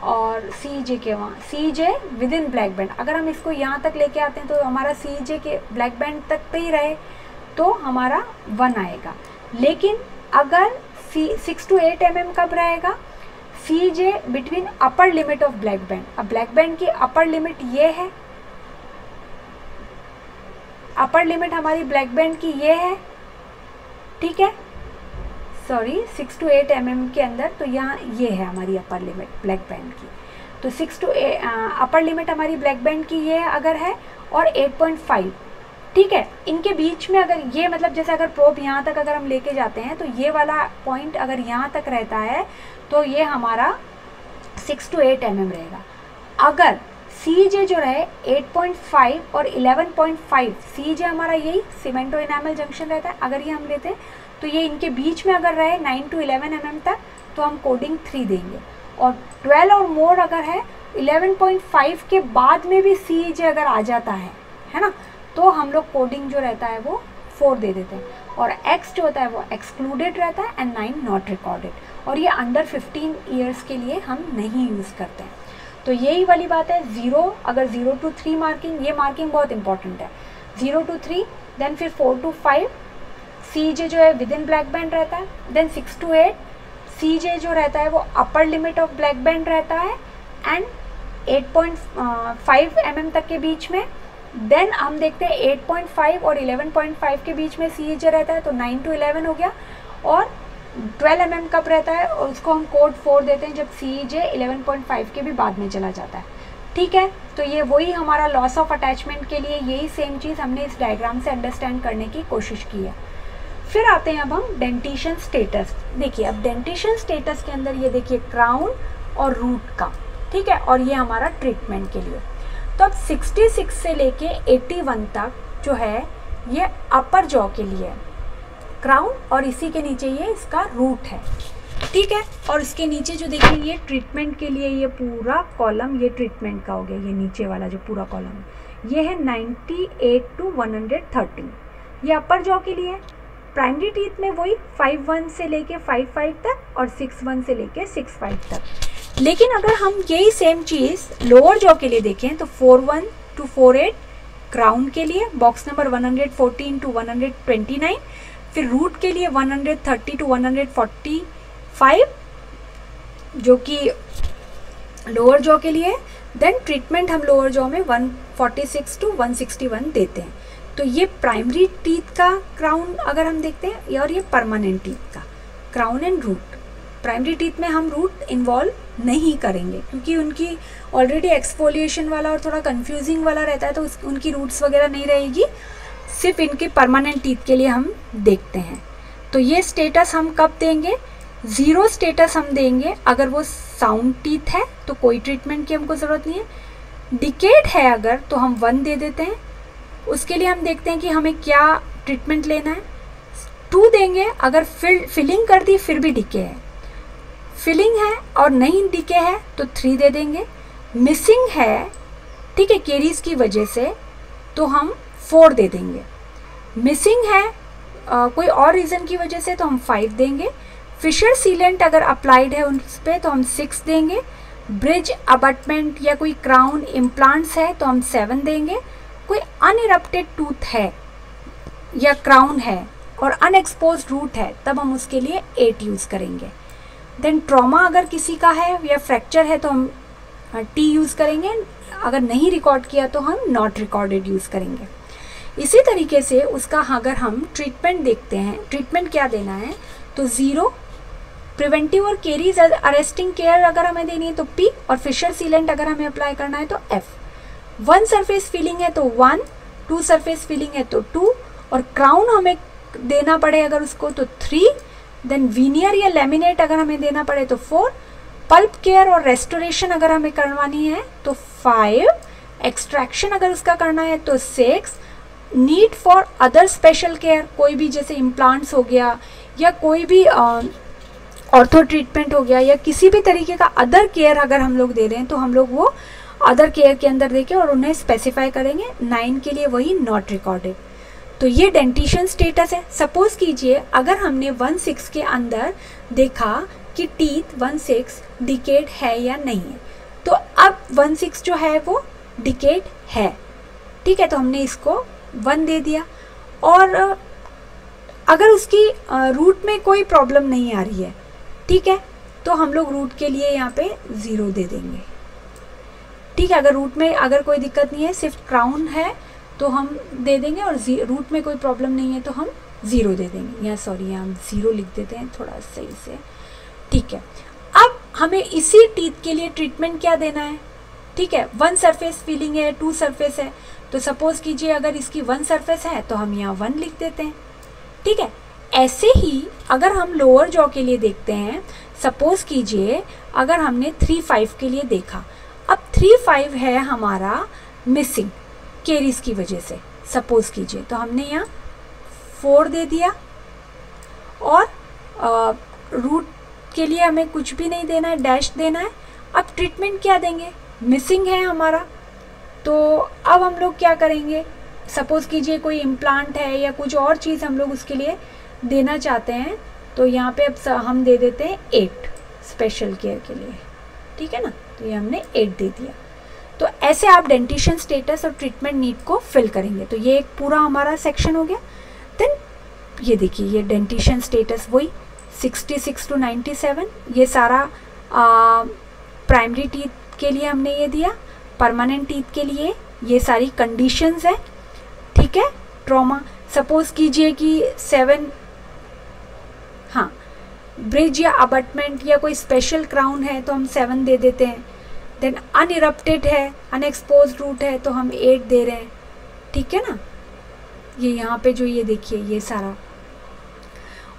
और CJ के वहाँ CJ with in black band, अगर हम इसको यहाँ तक लेके आते हैं तो हमारा CJ के ब्लैक बैंड तक पे ही रहे तो हमारा 1 आएगा। लेकिन अगर 6 to 8 mm कब रहेगा, CJ between upper limit of black band. अब ब्लैक बैंड की अपर लिमिट ये है, अपर लिमिट हमारी ब्लैक बैंड की ये है, ठीक है, सॉरी 6 to 8 mm के अंदर, तो यहाँ ये है हमारी अपर लिमिट ब्लैक बैंड की। तो 6 to 8 अपर लिमिट हमारी ब्लैक बैंड की ये अगर है और 8.5, ठीक है, इनके बीच में अगर ये, मतलब जैसे अगर प्रोब यहाँ तक अगर हम लेके जाते हैं तो ये वाला पॉइंट अगर यहाँ तक रहता है तो ये हमारा 6 to 8 mm रहेगा। अगर CJ जो रहे 8.5 और 11.5, CJ हमारा यही सीमेंटो इनामल जंक्शन रहता है, अगर ये हम लेते हैं तो ये इनके बीच में अगर रहे 9 to 11 mm तक तो हम कोडिंग 3 देंगे। और 12 और मोर अगर है 11.5 के बाद में भी CJ अगर आ जाता है ना, तो हम लोग कोडिंग जो रहता है वो 4 दे देते हैं। और X जो होता है वो एक्सक्लूडेड रहता है एंड 9 नॉट रिकॉर्डेड, और ये अंडर 15 ईयर्स के लिए हम नहीं यूज़ करते हैं। तो यही वाली बात है, 0 अगर 0 to 3 मार्किंग, ये मार्किंग बहुत इंपॉर्टेंट है, 0 to 3, देन फिर 4 to 5 CJ जो है विद इन ब्लैक बैंड रहता है, देन 6 to 8 CJ जो रहता है वो upper limit of black band रहता है एंड 8.5 mm तक के बीच में। देन हम देखते हैं 8.5 और 11.5 के बीच में CJ रहता है, तो 9 to 11 हो गया। और 12 mm कब रहता है और उसको हम कोड 4 देते हैं जब CJ 11.5 के भी बाद में चला जाता है, ठीक है। तो ये वही हमारा लॉस ऑफ अटैचमेंट के लिए यही सेम चीज़ हमने इस डायग्राम से अंडरस्टैंड करने की कोशिश की है। फिर आते हैं अब हम डेंटिशन स्टेटस। देखिए अब डेंटिशन स्टेटस के अंदर ये देखिए क्राउन और रूट का, ठीक है, और ये हमारा ट्रीटमेंट के लिए। तो अब 66 से लेके 81 तक जो है ये अपर जॉ के लिए है, क्राउन, और इसी के नीचे ये इसका रूट है, ठीक है। और इसके नीचे जो देखिए ये ट्रीटमेंट के लिए ये पूरा कॉलम ये ट्रीटमेंट का हो गया, ये नीचे वाला जो पूरा कॉलम ये है 98 to 113, ये अपर जॉ के लिए है। प्राइमरी टीथ में वही 5.1 से लेके 5.5 तक और 6.1 से लेके 6.5 तक। लेकिन अगर हम यही सेम चीज़ लोअर जॉ के लिए देखें तो 4.1 to 4.8 क्राउन के लिए, बॉक्स नंबर 114 to 129, फिर रूट के लिए 130 to 145 जो कि लोअर जॉ के लिए। देन ट्रीटमेंट हम लोअर जॉ में 146 to 161 देते हैं। तो ये प्राइमरी टीथ का क्राउन अगर हम देखते हैं, और ये परमानेंट टीथ का crown and root. Primary teeth में हम रूट इन्वॉल्व नहीं करेंगे क्योंकि उनकी ऑलरेडी एक्सफोलिएशन वाला और थोड़ा कंफ्यूजिंग वाला रहता है, तो उनकी रूट्स वगैरह नहीं रहेगी, सिर्फ इनके परमानेंट टीथ के लिए हम देखते हैं। तो ये स्टेटस हम कब देंगे, 0 स्टेटस हम देंगे अगर वो साउंड टीथ है तो कोई ट्रीटमेंट की हमको ज़रूरत नहीं है। डिकेड है अगर तो हम 1 दे देते हैं, उसके लिए हम देखते हैं कि हमें क्या ट्रीटमेंट लेना है। 2 देंगे अगर फिलिंग कर दी फिर भी डिके है, फिलिंग है और नहीं डिके है तो 3 दे देंगे। मिसिंग है, ठीक है, केरीज की वजह से, तो हम 4 दे देंगे। मिसिंग है कोई और रीज़न की वजह से तो हम 5 देंगे। फिशर सीलेंट अगर अप्लाइड है उस पर तो हम 6 देंगे। ब्रिज अबटमेंट या कोई क्राउन इम्प्लांट्स है तो हम 7 देंगे। कोई अनइरप्टेड टूथ है या क्राउन है और अनएक्सपोज्ड रूट है तब हम उसके लिए 8 यूज़ करेंगे। देन ट्रॉमा अगर किसी का है या फ्रैक्चर है तो हम T यूज़ करेंगे, अगर नहीं रिकॉर्ड किया तो हम नॉट रिकॉर्डेड यूज़ करेंगे। इसी तरीके से उसका अगर हम ट्रीटमेंट देखते हैं, ट्रीटमेंट क्या देना है तो 0, प्रिवेंटिव और केरीज अरेस्टिंग केयर अगर हमें देनी है तो P, और फिशर सीलेंट अगर हमें अप्लाई करना है तो F। 1 सरफेस फीलिंग है तो 1, 2 सरफेस फीलिंग है तो 2, और क्राउन हमें देना पड़े अगर उसको तो 3, देन वीनियर या लेमिनेट अगर हमें देना पड़े तो 4, पल्प केयर और रेस्टोरेशन अगर हमें करवानी है तो 5, एक्सट्रैक्शन अगर उसका करना है तो 6, need for other special care, कोई भी जैसे इम्प्लांट्स हो गया या कोई भी ऑर्थो ट्रीटमेंट हो गया या किसी भी तरीके का अदर केयर अगर हम लोग दे रहे हैं तो हम लोग वो अदर केयर के अंदर देके और उन्हें स्पेसिफाई करेंगे। 9 के लिए वही नॉट रिकॉर्डेड। तो ये डेंटिशन स्टेटस है। सपोज कीजिए अगर हमने 1/6 के अंदर देखा कि टीथ 1/6 डिकेड है या नहीं है, तो अब 1/6 जो है वो डिकेड है, ठीक है, तो हमने इसको 1 दे दिया। और अगर उसकी रूट में कोई प्रॉब्लम नहीं आ रही है, ठीक है, तो हम लोग रूट के लिए यहाँ पे 0 दे देंगे, ठीक है। अगर रूट में अगर कोई दिक्कत नहीं है, सिर्फ क्राउन है तो हम दे देंगे, और रूट में कोई प्रॉब्लम नहीं है तो हम 0 दे देंगे। या सॉरी, यहाँ हम 0 लिख देते हैं थोड़ा सही से, ठीक है। अब हमें इसी टीथ के लिए ट्रीटमेंट क्या देना है, ठीक है। 1 सरफेस फीलिंग है, 2 सरफेस है, तो सपोज कीजिए अगर इसकी 1 सरफेस है तो हम यहाँ 1 लिख देते हैं, ठीक है। ऐसे ही अगर हम लोअर जॉ के लिए देखते हैं, सपोज कीजिए अगर हमने 3-5 के लिए देखा, अब 3-5 है हमारा मिसिंग केरीज की वजह से, सपोज कीजिए, तो हमने यहाँ 4 दे दिया। और रूट के लिए हमें कुछ भी नहीं देना है, डैश देना है। अब ट्रीटमेंट क्या देंगे, मिसिंग है हमारा, तो अब हम लोग क्या करेंगे, सपोज कीजिए कोई इम्प्लांट है या कुछ और चीज़ हम लोग उसके लिए देना चाहते हैं, तो यहाँ पे अब हम दे देते हैं 8 स्पेशल केयर के लिए, ठीक है ना, तो ये हमने 8 दे दिया। तो ऐसे आप डेंटिशन स्टेटस और ट्रीटमेंट नीड को फिल करेंगे। तो ये एक पूरा हमारा सेक्शन हो गया। देन ये देखिए, ये डेंटिशन स्टेटस वही 66 to 97, ये सारा प्राइमरी टीथ के लिए हमने ये दिया। परमानेंट टीथ के लिए ये सारी कंडीशंस है, ठीक है। ट्रॉमा, सपोज कीजिए कि 7, हाँ, ब्रिज या अबटमेंट या कोई स्पेशल क्राउन है तो हम 7 दे देते हैं। देन अनइरप्टेड है, अनएक्सपोज रूट है तो हम 8 दे रहे हैं, ठीक है ना। ये यहाँ पे जो ये देखिए ये सारा,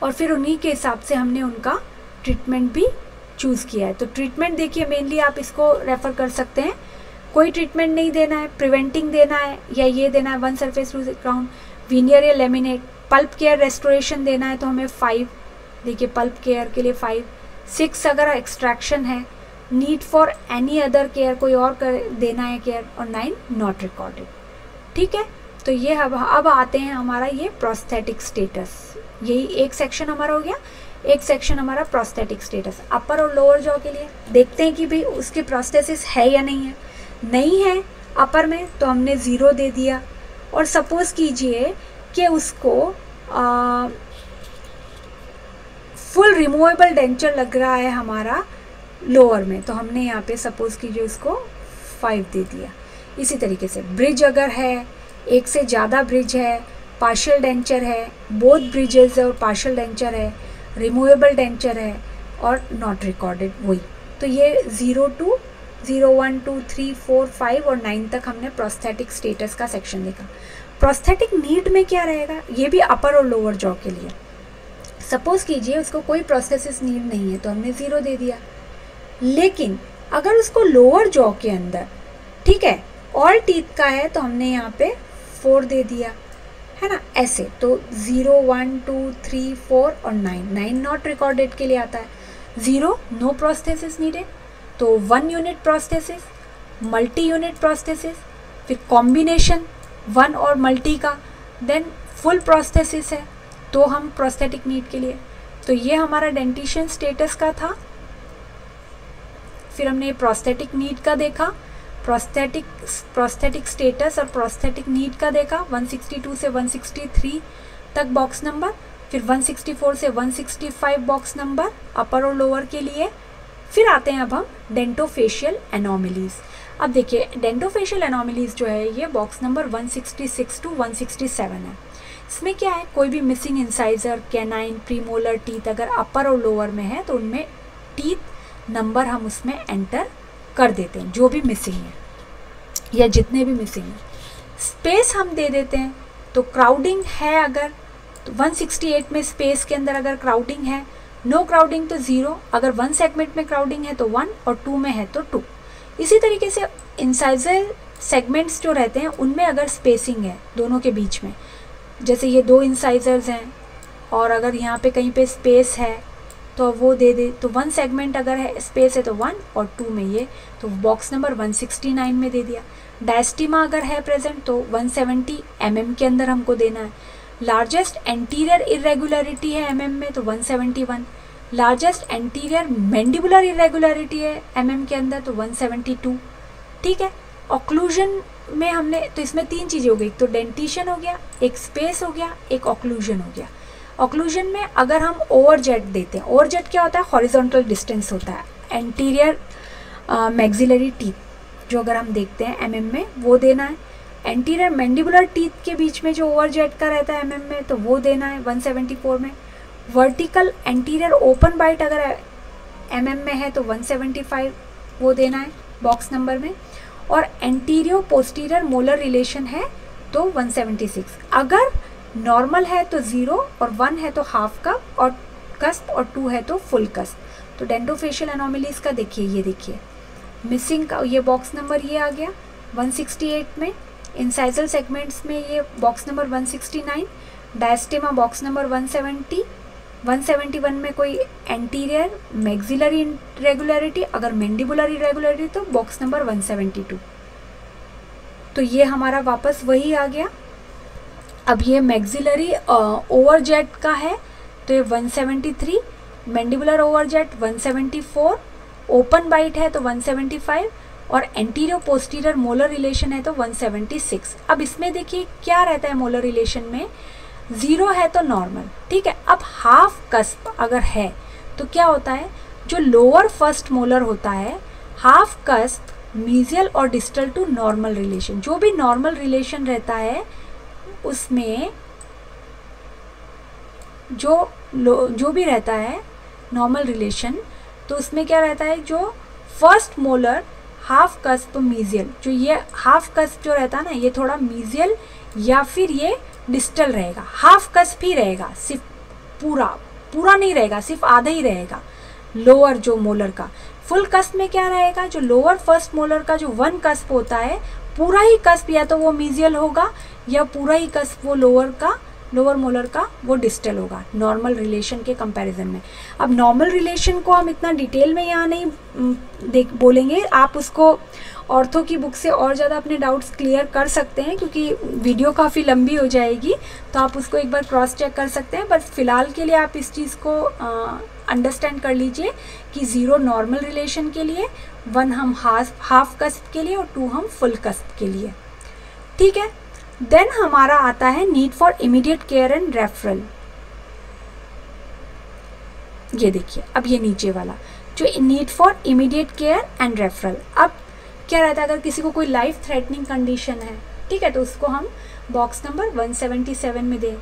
और फिर उन्हीं के हिसाब से हमने उनका ट्रीटमेंट भी चूज़ किया है। तो ट्रीटमेंट देखिए मेनली आप इसको रेफ़र कर सकते हैं। कोई ट्रीटमेंट नहीं देना है, प्रिवेंटिंग देना है या ये देना है 1 सरफेस रूट क्राउन, वीनियर या लेमिनेट, पल्प केयर रेस्टोरेशन देना है तो हमें 5, देखिए पल्प केयर के लिए 5, 6 अगर एक्सट्रैक्शन है, need for any other care, कोई और कर देना है केयर, और 9 नॉट रिकॉर्डेड, ठीक है। तो ये अब आते हैं हमारा ये प्रोस्थेटिक स्टेटस। यही एक सेक्शन हमारा हो गया। एक सेक्शन हमारा प्रोस्थेटिक स्टेटस, अपर और लोअर जॉ के लिए। देखते हैं कि भाई उसकी प्रोस्थेसिस है या नहीं है। नहीं है अपर में तो हमने 0 दे दिया। और सपोज कीजिए कि उसको फुल रिमूवेबल डेंचर लग रहा है हमारा लोअर में, तो हमने यहाँ पे सपोज कीजिए उसको 5 दे दिया। इसी तरीके से ब्रिज अगर है, एक से ज़्यादा ब्रिज है, पार्शियल डेंचर है, बोथ ब्रिजेस और पार्शियल डेंचर है, रिमूवेबल डेंचर है और नॉट रिकॉर्डेड, वही। तो ये 0 to 0, 1, 2, 3, 4, 5 और 9 तक हमने प्रोस्थेटिक स्टेटस का सेक्शन देखा। प्रोस्थेटिक नीड में क्या रहेगा, ये भी अपर और लोअर जॉ के लिए। सपोज कीजिए उसको कोई प्रोस्थेसिस नीड नहीं है तो हमने 0 दे दिया। लेकिन अगर उसको लोअर जॉ के अंदर, ठीक है, ऑल टीथ का है तो हमने यहाँ पे 4 दे दिया, है ना, ऐसे। तो 0, 1, 2, 3, 4 और 9 नॉट रिकॉर्डेड के लिए आता है। 0 नो प्रोस्थेसिस नीडेड, तो 1 unit prosthesis, multi unit prosthesis, फिर कॉम्बिनेशन 1 और मल्टी का, देन फुल प्रोस्थेसिस है तो हम प्रोस्थेटिक नीड के लिए। तो ये हमारा डेंटिशन स्टेटस का था। फिर हमने प्रोस्थेटिक नीड का देखा, प्रोस्थेटिक स्टेटस और प्रोस्थेटिक नीड का देखा। 162 से 163 तक बॉक्स नंबर, फिर 164 से 165 बॉक्स नंबर अपर और लोअर के लिए। फिर आते हैं अब हम डेंटोफेशियल एनोमलीज। अब देखिए डेंटोफेशियल एनोमलीज जो है ये बॉक्स नंबर 166 to 167 है। इसमें क्या है, कोई भी missing incisor, canine, premolar teeth अगर अपर और लोअर में है तो उनमें टीथ नंबर हम उसमें एंटर कर देते हैं, जो भी मिसिंग है या जितने भी मिसिंग हैं। स्पेस हम दे देते हैं, तो क्राउडिंग है अगर तो 168 में स्पेस के अंदर अगर क्राउडिंग है, नो क्राउडिंग तो 0, अगर 1 सेगमेंट में क्राउडिंग है तो 1 और 2 में है तो 2। इसी तरीके से इंसाइजर सेगमेंट्स जो रहते हैं उनमें अगर स्पेसिंग है दोनों के बीच में, जैसे ये 2 इंसाइजर्स हैं और अगर यहाँ पे कहीं पे स्पेस है तो वो दे दे, तो 1 सेगमेंट अगर है स्पेस है तो 1 और 2 में ये, तो बॉक्स नंबर 169 में दे दिया। डायस्टीमा अगर है प्रेजेंट तो 170 mm के अंदर हमको देना है। लार्जेस्ट एंटीरियर इरेगुलरिटी है mm में तो 171, लार्जेस्ट एंटीरियर मैंडिबुलर इरेगुलरिटी है mm के अंदर तो 172। ठीक है, ऑक्लूजन में हमने तो इसमें 3 चीज़ें हो गई, तो डेंटिशन हो गया, एक स्पेस हो गया, एक ऑक्लूजन हो गया। ऑक्लूजन में अगर हम ओवरजेट देते हैं, ओवरजेट क्या होता है, हॉरिजॉन्टल डिस्टेंस होता है। एंटीरियर मैक्सिलरी टीथ जो अगर हम देखते हैं mm में वो देना है। एंटीरियर मैंडिबुलर टीथ के बीच में जो ओवरजेट का रहता है mm में तो वो देना है 174 में। वर्टिकल एंटीरियर ओपन बाइट अगर mm में है तो 175 वो देना है बॉक्स नंबर में। और एंटीरियर पोस्टीरियर मोलर रिलेशन है तो 176। अगर नॉर्मल है तो 0 और 1 है तो हाफ कप और कस्प और 2 है तो फुल कस्प। तो डेंटोफेशियल एनोमलीज का देखिए, ये देखिए मिसिंग का ये बॉक्स नंबर ये आ गया 168 में। इंसाइजल सेगमेंट्स में ये box number 169, diastema box number 170, 171 में कोई एंटीरियर मैक्सिलरी इरेगुलरिटी, अगर मैंडिबुलर इरेगुलरिटी तो बॉक्स नंबर 172। तो ये हमारा वापस वही आ गया। अब ये मैक्सिलरी ओवरजेट का है तो ये 173, मैंडिबुलर ओवरजेट 174, ओपन बाइट है तो 175 और एंटीरियर पोस्टीरियर मोलर रिलेशन है तो 176। अब इसमें देखिए क्या रहता है मोलर रिलेशन में, 0 है तो नॉर्मल। ठीक है, अब हाफ कस्प अगर है तो क्या होता है, जो लोअर फर्स्ट मोलर होता है हाफ कस्प मीजियल और डिस्टल टू नॉर्मल रिलेशन, जो भी नॉर्मल रिलेशन रहता है उसमें जो भी रहता है नॉर्मल रिलेशन, तो उसमें क्या रहता है, जो first molar half cusp mesial, जो ये हाफ कस्प जो रहता है ना ये थोड़ा मीजियल या फिर ये डिस्टल रहेगा, हाफ कस्प ही रहेगा, सिर्फ पूरा नहीं रहेगा, सिर्फ आधा ही रहेगा लोअर जो मोलर का। फुल कस्प में क्या रहेगा, जो लोअर फर्स्ट मोलर का जो 1 कस्प होता है पूरा ही कस्प या तो वो मीजियल होगा या पूरा ही कस्प वो लोअर मोलर का वो डिस्टल होगा नॉर्मल रिलेशन के कंपैरिजन में। अब नॉर्मल रिलेशन को हम इतना डिटेल में यहाँ नहीं बोलेंगे, आप उसको ऑर्थो की बुक से और ज़्यादा अपने डाउट्स क्लियर कर सकते हैं क्योंकि वीडियो काफ़ी लंबी हो जाएगी, तो आप उसको एक बार क्रॉस चेक कर सकते हैं। बस फिलहाल के लिए आप इस चीज़ को अंडरस्टैंड कर लीजिए कि 0 नॉर्मल रिलेशन के लिए, 1 हम हाफ कस्प के लिए और 2 हम फुल कस्प के लिए। ठीक है, देन हमारा आता है need for immediate care and referral. ये देखिए, अब ये नीचे वाला जो need for immediate care and referral, अब क्या रहता है, अगर किसी को कोई लाइफ थ्रेटनिंग कंडीशन है, ठीक है, तो उसको हम बॉक्स नंबर 177 में दें।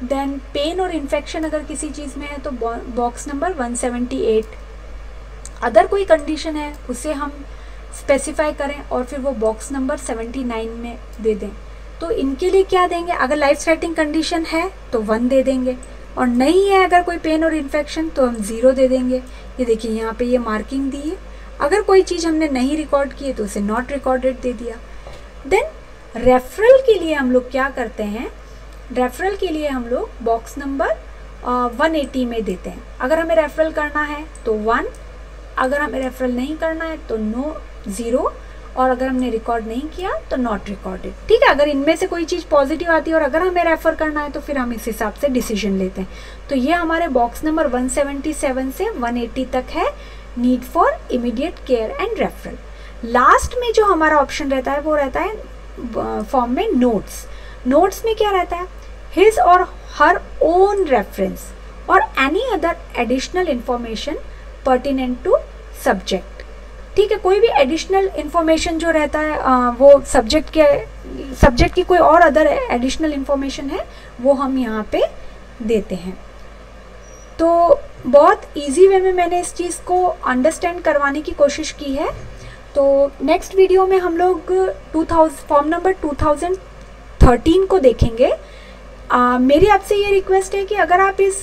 देन पेन और इन्फेक्शन अगर किसी चीज़ में है तो बॉक्स नंबर 178। अदर कोई कंडीशन है उसे हम स्पेसिफाई करें और फिर वो बॉक्स नंबर 79 में दे दें। तो इनके लिए क्या देंगे, अगर लाइफ थ्रेटनिंग कंडीशन है तो 1 दे देंगे और नहीं है अगर कोई पेन और इन्फेक्शन तो हम 0 दे देंगे। ये देखिए यहाँ पे ये मार्किंग दी है, अगर कोई चीज़ हमने नहीं रिकॉर्ड की है तो उसे नॉट रिकॉर्डेड दे दिया। देन रेफरल के लिए हम लोग क्या करते हैं, रेफरल के लिए हम लोग बॉक्स नंबर 180 में देते हैं। अगर हमें रेफरल करना है तो 1, अगर हमें रेफरल नहीं करना है तो 0 और अगर हमने रिकॉर्ड नहीं किया तो नॉट रिकॉर्डेड। ठीक है, अगर इनमें से कोई चीज़ पॉजिटिव आती है और अगर हमें रेफ़र करना है तो फिर हम इस हिसाब से डिसीजन लेते हैं। तो ये हमारे बॉक्स नंबर 177 से 180 तक है need for immediate care and referral. Last में जो हमारा ऑप्शन रहता है वो रहता है फॉर्म में नोट्स। नोट्स में क्या रहता है, हिज और हर ओन रेफरेंस और any other additional information pertinent to subject. ठीक है, कोई भी एडिशनल इंफॉर्मेशन जो रहता है वो सब्जेक्ट की कोई और अदर एडिशनल इंफॉर्मेशन है वो हम यहाँ पे देते हैं। तो बहुत इजी वे में मैंने इस चीज़ को अंडरस्टैंड करवाने की कोशिश की है। तो नेक्स्ट वीडियो में हम लोग फॉर्म नंबर 2013 को देखेंगे। मेरी आपसे ये रिक्वेस्ट है कि अगर आप इस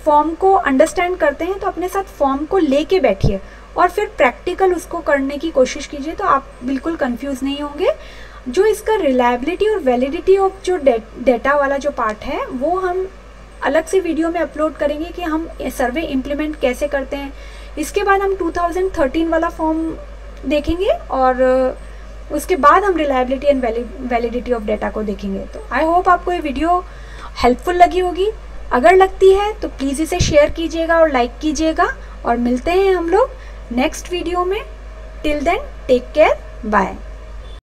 फॉर्म को अंडरस्टैंड करते हैं तो अपने साथ फॉर्म को लेके बैठिए और फिर प्रैक्टिकल उसको करने की कोशिश कीजिए, तो आप बिल्कुल कंफ्यूज नहीं होंगे। जो इसका रिलायबिलिटी और वैलिडिटी ऑफ जो डेटा वाला जो पार्ट है वो हम अलग से वीडियो में अपलोड करेंगे कि हम सर्वे इम्प्लीमेंट कैसे करते हैं। इसके बाद हम 2013 वाला फॉर्म देखेंगे और उसके बाद हम reliability and validity of data को देखेंगे। तो आई होप आपको ये वीडियो हेल्पफुल लगी होगी। अगर लगती है तो प्लीज़ इसे शेयर कीजिएगा और लाइक कीजिएगा, और मिलते हैं हम लोग नेक्स्ट वीडियो में। Till then take care, bye.